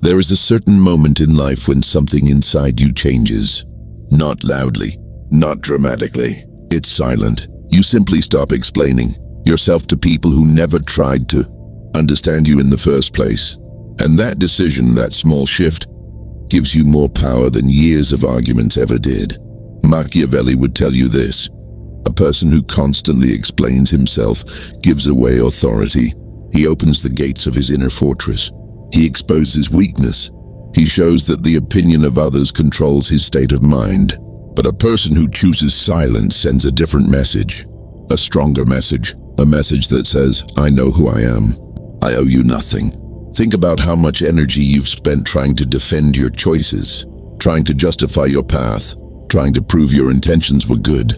There is a certain moment in life when something inside you changes. Not loudly, not dramatically. It's silent. You simply stop explaining yourself to people who never tried to understand you in the first place. And that decision, that small shift, gives you more power than years of arguments ever did. Machiavelli would tell you this: a person who constantly explains himself gives away authority. He opens the gates of his inner fortress. He exposes weakness. He shows that the opinion of others controls his state of mind. But a person who chooses silence sends a different message, a stronger message, a message that says, I know who I am. I owe you nothing. Think about how much energy you've spent trying to defend your choices, trying to justify your path, trying to prove your intentions were good.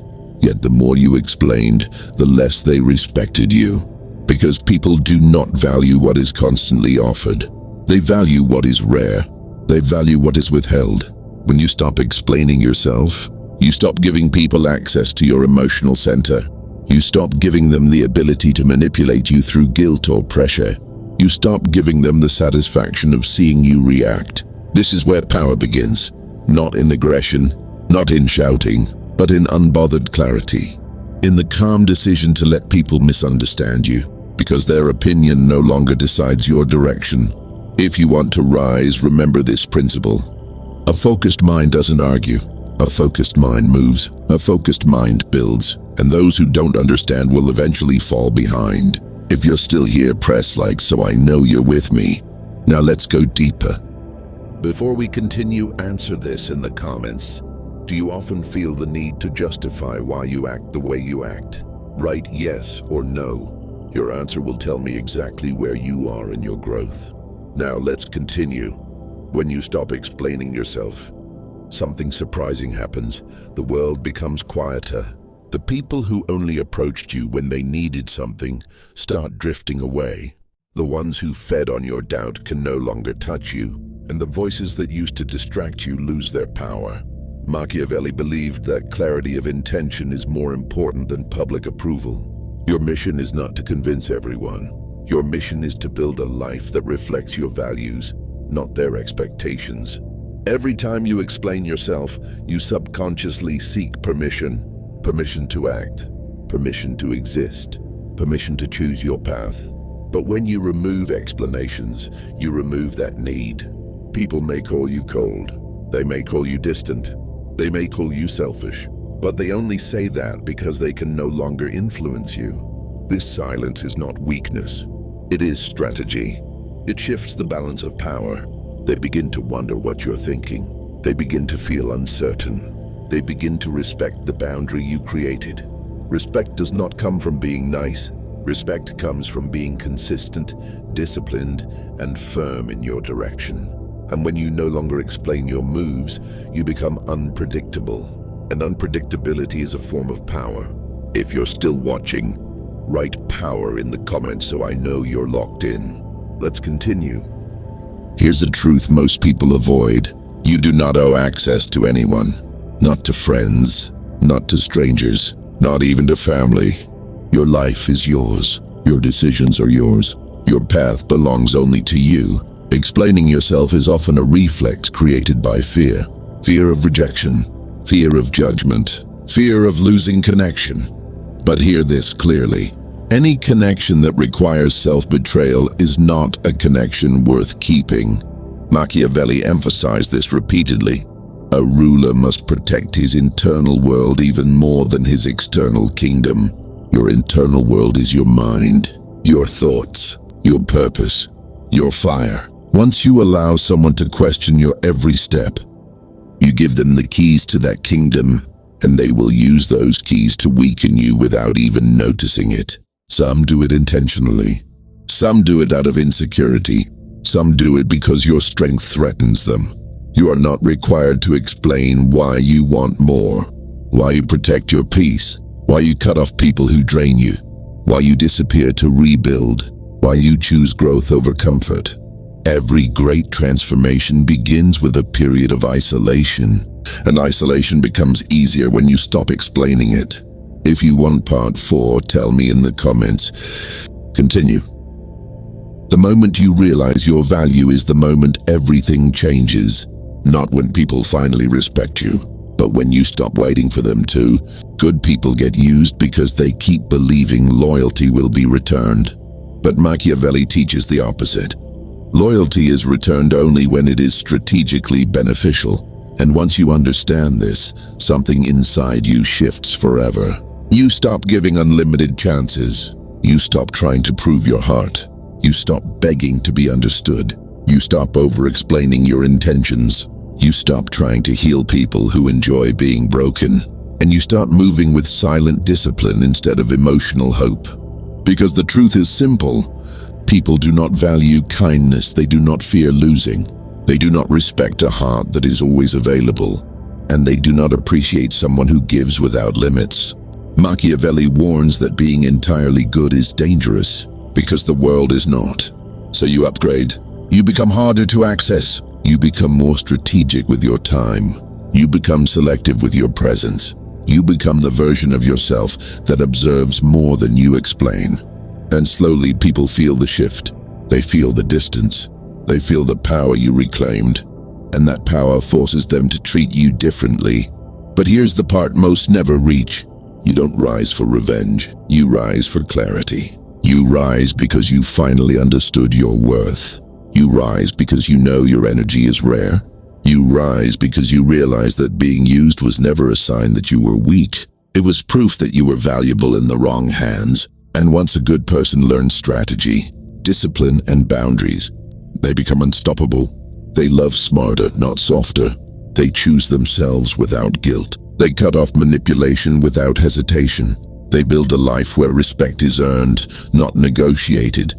Yet the more you explained, the less they respected you. Because people do not value what is constantly offered. They value what is rare. They value what is withheld. When you stop explaining yourself, you stop giving people access to your emotional center. You stop giving them the ability to manipulate you through guilt or pressure. You stop giving them the satisfaction of seeing you react. This is where power begins. Not in aggression, not in shouting, but in unbothered clarity. In the calm decision to let people misunderstand you, because their opinion no longer decides your direction. If you want to rise, remember this principle. A focused mind doesn't argue. A focused mind moves. A focused mind builds. And those who don't understand will eventually fall behind. If you're still here, press like so I know you're with me. Now let's go deeper. Before we continue, answer this in the comments. Do you often feel the need to justify why you act the way you act? Write yes or no. Your answer will tell me exactly where you are in your growth. Now let's continue. When you stop explaining yourself, something surprising happens. The world becomes quieter. The people who only approached you when they needed something start drifting away. The ones who fed on your doubt can no longer touch you, and the voices that used to distract you lose their power. Machiavelli believed that clarity of intention is more important than public approval. Your mission is not to convince everyone. Your mission is to build a life that reflects your values, not their expectations. Every time you explain yourself, you subconsciously seek permission. Permission to act, permission to exist, permission to choose your path. But when you remove explanations, you remove that need. People may call you cold. They may call you distant. They may call you selfish. But they only say that because they can no longer influence you. This silence is not weakness. It is strategy. It shifts the balance of power. They begin to wonder what you're thinking. They begin to feel uncertain. They begin to respect the boundary you created. Respect does not come from being nice. Respect comes from being consistent, disciplined, and firm in your direction. And when you no longer explain your moves, you become unpredictable. And unpredictability is a form of power. If you're still watching, write power in the comments so I know you're locked in. Let's continue. Here's a truth most people avoid. You do not owe access to anyone. Not to friends, not to strangers, not even to family. Your life is yours. Your decisions are yours. Your path belongs only to you. Explaining yourself is often a reflex created by fear. Fear of rejection. Fear of judgment, fear of losing connection. But hear this clearly. Any connection that requires self-betrayal is not a connection worth keeping. Machiavelli emphasized this repeatedly. A ruler must protect his internal world even more than his external kingdom. Your internal world is your mind, your thoughts, your purpose, your fire. Once you allow someone to question your every step, you give them the keys to that kingdom, and they will use those keys to weaken you without even noticing it. Some do it intentionally. Some do it out of insecurity. Some do it because your strength threatens them. You are not required to explain why you want more, why you protect your peace, why you cut off people who drain you, why you disappear to rebuild, why you choose growth over comfort. Every great transformation begins with a period of isolation, and isolation becomes easier when you stop explaining it. If you want part 4, tell me in the comments. Continue. The moment you realize your value is the moment everything changes. Not when people finally respect you, but when you stop waiting for them to. Good people get used because they keep believing loyalty will be returned. But Machiavelli teaches the opposite. Loyalty is returned only when it is strategically beneficial. And once you understand this, something inside you shifts forever. You stop giving unlimited chances. You stop trying to prove your heart. You stop begging to be understood. You stop over-explaining your intentions. You stop trying to heal people who enjoy being broken. And you start moving with silent discipline instead of emotional hope. Because the truth is simple. People do not value kindness. They do not fear losing. They do not respect a heart that is always available. And they do not appreciate someone who gives without limits. Machiavelli warns that being entirely good is dangerous because the world is not. So you upgrade. You become harder to access. You become more strategic with your time. You become selective with your presence. You become the version of yourself that observes more than you explain. And slowly people feel the shift. They feel the distance. They feel the power you reclaimed. And that power forces them to treat you differently. But here's the part most never reach. You don't rise for revenge. You rise for clarity. You rise because you finally understood your worth. You rise because you know your energy is rare. You rise because you realize that being used was never a sign that you were weak. It was proof that you were valuable in the wrong hands. And once a good person learns strategy, discipline, and boundaries, they become unstoppable. They love smarter, not softer. They choose themselves without guilt. They cut off manipulation without hesitation. They build a life where respect is earned, not negotiated.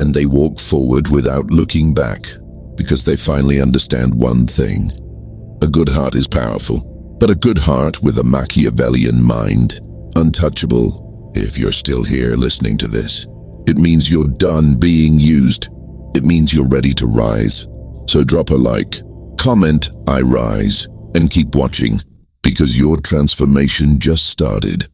And they walk forward without looking back, because they finally understand one thing. A good heart is powerful, but a good heart with a Machiavellian mind, untouchable. If you're still here listening to this, it means you're done being used. It means you're ready to rise. So drop a like, comment, I rise, and keep watching, because your transformation just started.